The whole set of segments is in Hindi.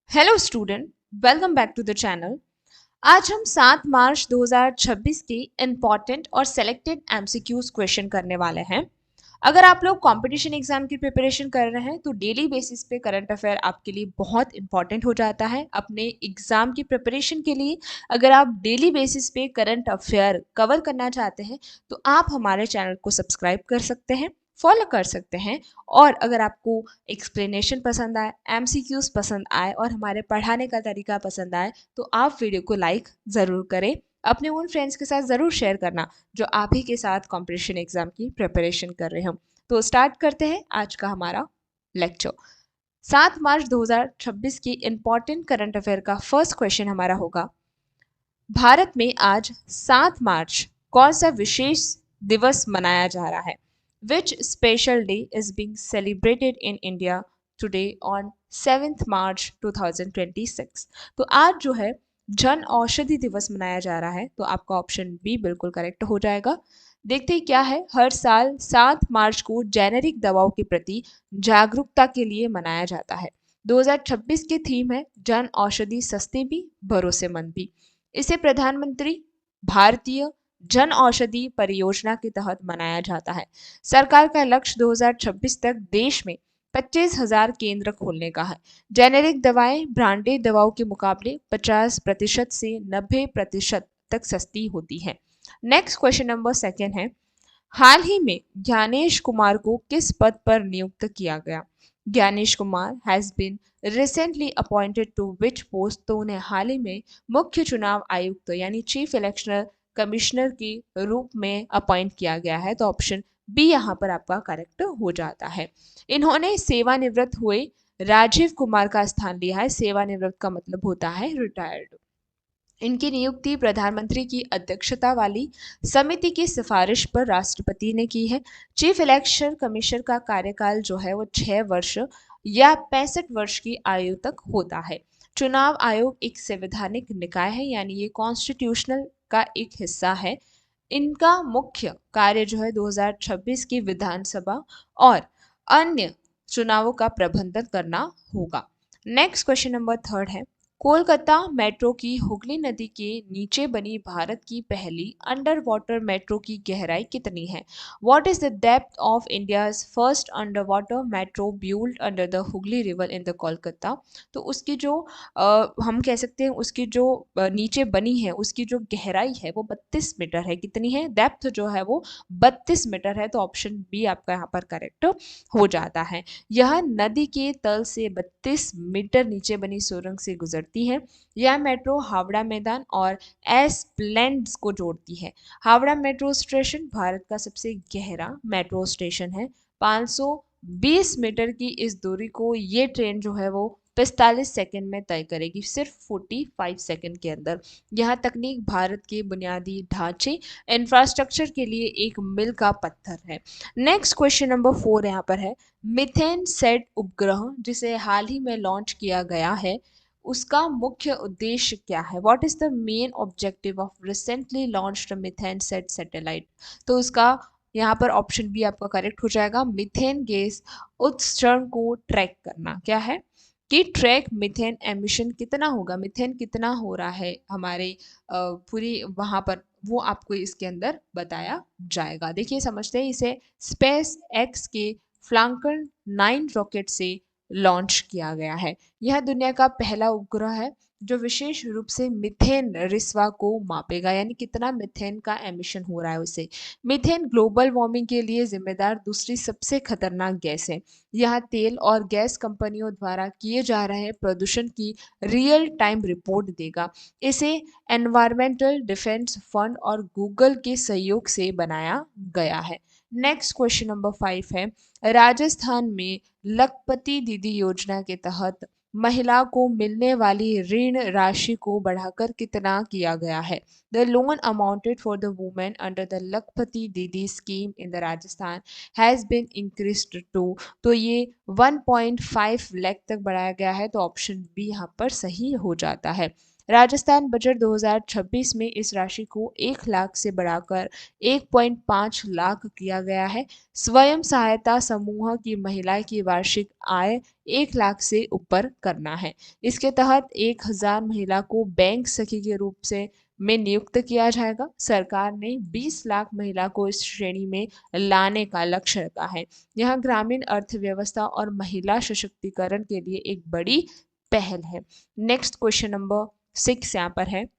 Hello student, welcome back to the channel. आज हम 7 मार्च 2026 की इम्पॉर्टेंट और सेलेक्टेड एमसीक्यूज क्वेश्चन करने वाले हैं। अगर आप लोग कंपटीशन एग्जाम की प्रिपरेशन कर रहे हैं तो डेली बेसिस पे करंट अफेयर आपके लिए बहुत इंपॉर्टेंट हो जाता है। अपने एग्जाम की प्रिपरेशन के लिए अगर आप डेली बेसिस पे करंट अफेयर कवर करना चाहते हैं तो आप हमारे चैनल को सब्सक्राइब कर सकते हैं, फॉलो कर सकते हैं। और अगर आपको एक्सप्लेनेशन पसंद आए, एमसीक्यूज पसंद आए और हमारे पढ़ाने का तरीका पसंद आए तो आप वीडियो को लाइक ज़रूर करें। अपने उन फ्रेंड्स के साथ ज़रूर शेयर करना जो आप ही के साथ कंपटीशन एग्जाम की प्रिपरेशन कर रहे हो। तो स्टार्ट करते हैं आज का हमारा लेक्चर। 7 मार्च 2026 की इंपॉर्टेंट करंट अफेयर का फर्स्ट क्वेश्चन हमारा होगा, भारत में आज 7 मार्च कौन सा विशेष दिवस मनाया जा रहा है? Which special day is being celebrated in India today on 7 March 2026? तो आज जो है जन औषधि दिवस मनाया जा रहा है, तो आपका ऑप्शन बी बिल्कुल करेक्ट हो जाएगा। देखते ही क्या है, हर साल 7 मार्च को जेनेरिक दवाओं के प्रति जागरूकता के लिए मनाया जाता है। 2026 की थीम है जन औषधि, सस्ती भी भरोसेमंद भी। इसे प्रधानमंत्री भारतीय जन औषधि परियोजना के तहत मनाया जाता है। सरकार का लक्ष्य 2026 तक देश में 25,000 केंद्र खोलने का है। जेनेरिक दवाएं ब्रांडेड दवाओं के मुकाबले 50% से 90% तक सस्ती होती हैं। नेक्स्ट क्वेश्चन नंबर सेकेंड है, हाल ही में ज्ञानेश कुमार को किस पद पर नियुक्त किया गया? Gyanesh Kumar has been recently appointed to which post? तो उन्हें हाल ही में मुख्य चुनाव आयुक्त यानी चीफ इलेक्शनल कमिश्नर के रूप में अपॉइंट किया गया है। तो ऑप्शन बी यहाँ पर आपका करेक्ट हो जाता है। इन्होंने सेवानिवृत्त हुए राजीव कुमार का स्थान लिया है। सेवानिवृत्त का मतलब होता है रिटायर्ड। इनकी नियुक्ति प्रधानमंत्री की अध्यक्षता वाली समिति की सिफारिश पर राष्ट्रपति ने की है। चीफ इलेक्शन कमीशन का कार्यकाल जो है वो 6 वर्ष या 65 वर्ष की आयु तक होता है। चुनाव आयोग एक संवैधानिक निकाय है, यानी ये कॉन्स्टिट्यूशनल का एक हिस्सा है। इनका मुख्य कार्य जो है 2026 की विधानसभा और अन्य चुनावों का प्रबंधन करना होगा। नेक्स्ट क्वेश्चन नंबर थर्ड है, कोलकाता मेट्रो की हुगली नदी के नीचे बनी भारत की पहली अंडर वाटर मेट्रो की गहराई कितनी है? What is the depth of India's first under water metro build under the Hooghly river in the Kolkata? तो उसकी जो हम कह सकते हैं उसकी जो नीचे बनी है उसकी जो गहराई है वो 32 मीटर है। कितनी है? डेप्थ जो है वो 32 मीटर है। तो ऑप्शन बी आपका यहाँ पर करेक्ट हो जाता है। यह नदी के तल से 32 मीटर नीचे बनी सुरंग से गुजरती है। यह मेट्रो हावड़ा मैदान और एस्प्लैंड्स को जोड़ती है। हावड़ा मेट्रो स्टेशन भारत का सबसे गहरा मेट्रो स्टेशन है। 520 मीटर की इस दूरी को ये ट्रेन जो है वो 45 सेकंड में तय करेगी, सिर्फ 45 सेकंड के अंदर। यह तकनीक भारत के बुनियादी ढांचे इंफ्रास्ट्रक्चर के लिए एक मील का पत्थर है। नेक्स्ट क्वेश्चन नंबर 4 यहाँ पर है, मिथेन सेट उपग्रह जिसे हाल ही में लॉन्च किया गया है, उसका मुख्य उद्देश्य क्या है? What is the main objective of recently launched methane set satellite? तो उसका यहाँ पर ऑप्शन बी आपका करेक्ट हो जाएगा। मिथेन गैस उत्सर्जन को ट्रैक करना। क्या है कि ट्रैक मिथेन एमिशन कितना होगा, मिथेन कितना हो रहा है हमारे पूरी वहां पर, वो आपको इसके अंदर बताया जाएगा। देखिए समझते हैं इसे। स्पेस एक्स के फ्लांकन 9 रॉकेट से लॉन्च किया गया है। यह दुनिया का पहला उपग्रह है जो विशेष रूप से मिथेन रिस्वा को मापेगा, यानी कितना मिथेन का एमिशन हो रहा है उसे। मिथेन ग्लोबल वार्मिंग के लिए जिम्मेदार दूसरी सबसे खतरनाक गैस है। यह तेल और गैस कंपनियों द्वारा किए जा रहे प्रदूषण की रियल टाइम रिपोर्ट देगा। इसे एनवायरमेंटल डिफेंस फंड और गूगल के सहयोग से बनाया गया है। नेक्स्ट क्वेश्चन नंबर 5 है, राजस्थान में लखपति दीदी योजना के तहत महिला को मिलने वाली ऋण राशि को बढ़ाकर कितना किया गया है? The loan amounted for the women under the Lakhpati Didi scheme in the Rajasthan has been increased to, तो ये 1.5 लाख तक बढ़ाया गया है। तो ऑप्शन बी यहाँ पर सही हो जाता है। राजस्थान बजट 2026 में इस राशि को 1 लाख से बढ़ाकर 1.5 लाख किया गया है। स्वयं सहायता समूह की महिला की वार्षिक आय 1 लाख से ऊपर करना है। इसके तहत 1,000 महिला को बैंक सखी के रूप से में नियुक्त किया जाएगा। सरकार ने 20 लाख महिला को इस श्रेणी में लाने का लक्ष्य रखा है। यह ग्रामीण अर्थव्यवस्था और महिला सशक्तिकरण के लिए एक बड़ी पहल है। नेक्स्ट क्वेश्चन नंबर 6 यहाँ पर है,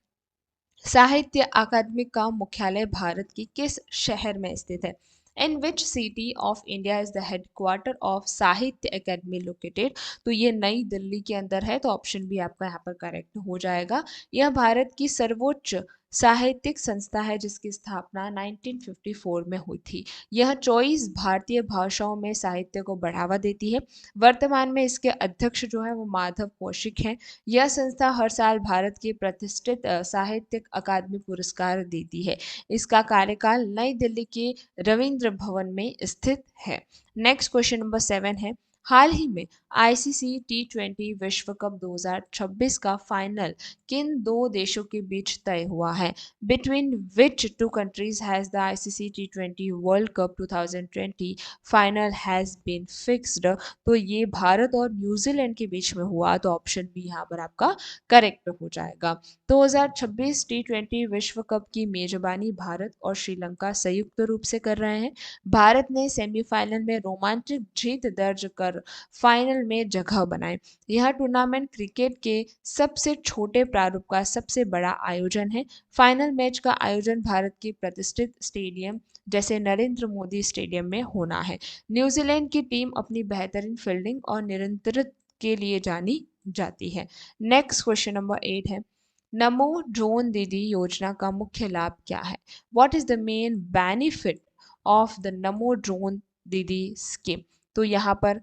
साहित्य अकादमी का मुख्यालय भारत की किस शहर में स्थित है? In which city of India is the headquarter of Sahitya Akademi located? तो ये नई दिल्ली के अंदर है, तो ऑप्शन भी आपका यहाँ पर करेक्ट हो जाएगा। यह भारत की सर्वोच्च साहित्यिक संस्था है जिसकी स्थापना 1954 में हुई थी। यह 24 भारतीय भाषाओं में साहित्य को बढ़ावा देती है। वर्तमान में इसके अध्यक्ष जो है वो माधव कौशिक हैं। यह संस्था हर साल भारत की प्रतिष्ठित साहित्यिक अकादमी पुरस्कार देती है। इसका कार्यकाल नई दिल्ली के रविंद्र भवन में स्थित है। नेक्स्ट क्वेश्चन नंबर 7 है, हाल ही में आईसीसी T20 विश्व कप 2026 का फाइनल किन दो देशों के बीच तय हुआ है? Between which two countries has the ICC T20 world cup 2020 final has been fixed? तो ये भारत और न्यूजीलैंड के बीच में हुआ, तो ऑप्शन बी यहाँ पर आपका करेक्ट हो जाएगा। 2026 T20 विश्व कप की मेजबानी भारत और श्रीलंका संयुक्त रूप से कर रहे हैं। भारत ने सेमीफाइनल में रोमांचक जीत दर्ज कर फाइनल में जगह बनाई। यह टूर्नामेंट क्रिकेट के सबसे छोटे प्रारूप का सबसे बड़ा आयोजन है। फाइनल मैच का आयोजन भारत के प्रतिष्ठित स्टेडियम जैसे नरेंद्र मोदी स्टेडियम में होना है। न्यूजीलैंड की टीम अपनी बेहतरीन फील्डिंग और निरंतरता के लिए जानी जाती है। नेक्स्ट क्वेश्चन नंबर 8 है, नमो ड्रोन दीदी योजना का मुख्य लाभ क्या है? What is the main benefit of the NaMo drone दीदी स्कीम? तो यहाँ पर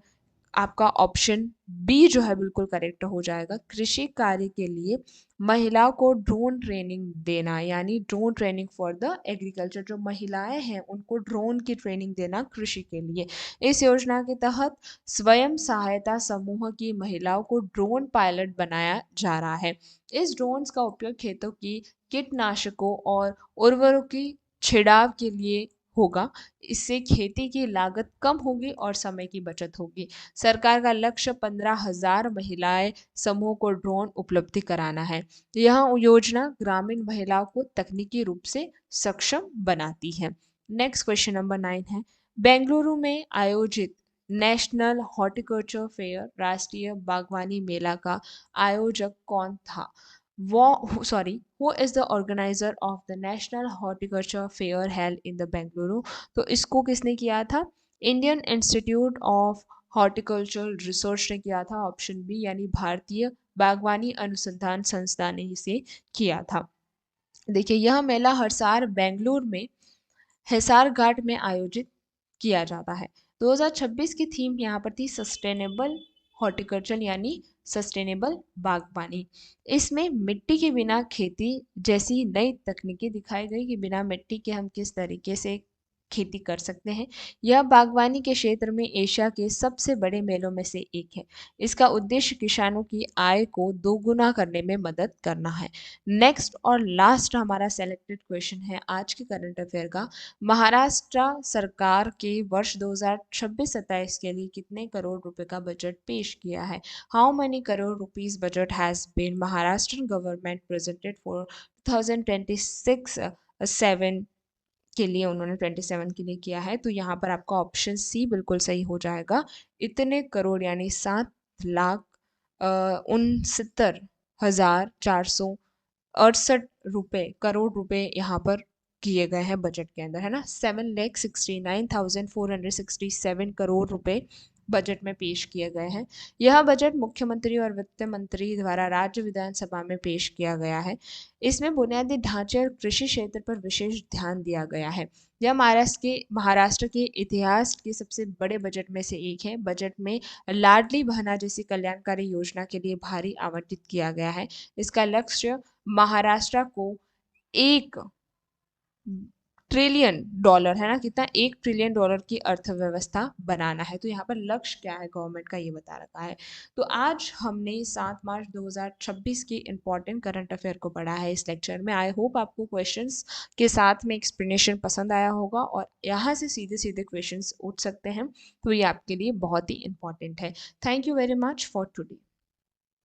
आपका ऑप्शन बी जो है बिल्कुल करेक्ट हो जाएगा। कृषि कार्य के लिए महिलाओं को ड्रोन ट्रेनिंग देना, यानी drone training for the agriculture, जो महिलाएं हैं उनको ड्रोन की ट्रेनिंग देना कृषि के लिए। इस योजना के तहत स्वयं सहायता समूह की महिलाओं को ड्रोन पायलट बनाया जा रहा है। इस ड्रोन्स का उपयोग खेतों की कीटनाशकों और उर्वरकों की छिड़ाव के लिए होगा। इससे खेती की लागत कम होगी और समय की बचत होगी। सरकार का लक्ष्य 15,000 महिलाएं समूह को ड्रोन उपलब्धि कराना है। यह योजना ग्रामीण महिलाओं को तकनीकी रूप से सक्षम बनाती है। नेक्स्ट क्वेश्चन नंबर 9 है, बेंगलुरु में आयोजित नेशनल हॉर्टिकल्चर फेयर राष्ट्रीय बागवानी मेला का आयोजक कौन था? वो sorry who is the organiser of the national horticulture fair held in the Bengaluru? तो इसको किसने किया था? Indian institute of horticultural research ने किया था, ऑप्शन बी, यानी भारतीय बागवानी अनुसंधान संस्था ने इसे किया था। देखिए यह मेला हर साल बेंगलुरु में हिसार घाट में आयोजित किया जाता है। 2026 की थीम यहाँ पर थी सस्टेनेबल हॉर्टिकल्चर, यानी सस्टेनेबल बागवानी। इसमें मिट्टी के बिना खेती जैसी नई तकनीकें दिखाई गई कि बिना मिट्टी के हम किस तरीके से खेती कर सकते हैं। यह बागवानी के क्षेत्र में एशिया के सबसे बड़े मेलों में से एक है। इसका उद्देश्य किसानों की आय को दोगुना करने में मदद करना है। नेक्स्ट और लास्ट हमारा सेलेक्टेड क्वेश्चन है आज के करंट अफेयर का, महाराष्ट्र सरकार के वर्ष 2026-27 के लिए कितने करोड़ रुपए का बजट पेश किया है? How money crore rupees budget has been Maharashtra government presented for 2026-7 के लिए, उन्होंने 27 के लिए किया है। तो यहाँ पर आपका ऑप्शन सी बिल्कुल सही हो जाएगा। इतने करोड़ यानी 7,69,468 करोड़ रुपए यहाँ पर किए गए हैं बजट के अंदर, है ना। 7,69,467 करोड़ रुपए बजट में पेश किए गए हैं। यह बजट मुख्यमंत्री और वित्त मंत्री द्वारा राज्य विधानसभा में पेश किया गया है। इसमें बुनियादी ढांचे और कृषि क्षेत्र पर विशेष ध्यान दिया गया है। यह महाराष्ट्र के इतिहास के सबसे बड़े बजट में से एक है। बजट में लाडली बहना जैसी कल्याणकारी योजना के लिए भारी आवंटित किया गया है। इसका लक्ष्य महाराष्ट्र को एक ट्रिलियन डॉलर है ना, कितना, 1 ट्रिलियन डॉलर की अर्थव्यवस्था बनाना है। तो यहाँ पर लक्ष्य क्या है गवर्नमेंट का, ये बता रखा है। तो आज हमने 7 मार्च 2026 की इंपॉर्टेंट करंट अफेयर को पढ़ा है इस लेक्चर में। आई होप आपको क्वेश्चंस के साथ में एक्सप्लेनेशन पसंद आया होगा और यहाँ से सीधे सीधे क्वेश्चंस उठ सकते हैं, तो ये आपके लिए बहुत ही इंपॉर्टेंट है। Thank you very much for today.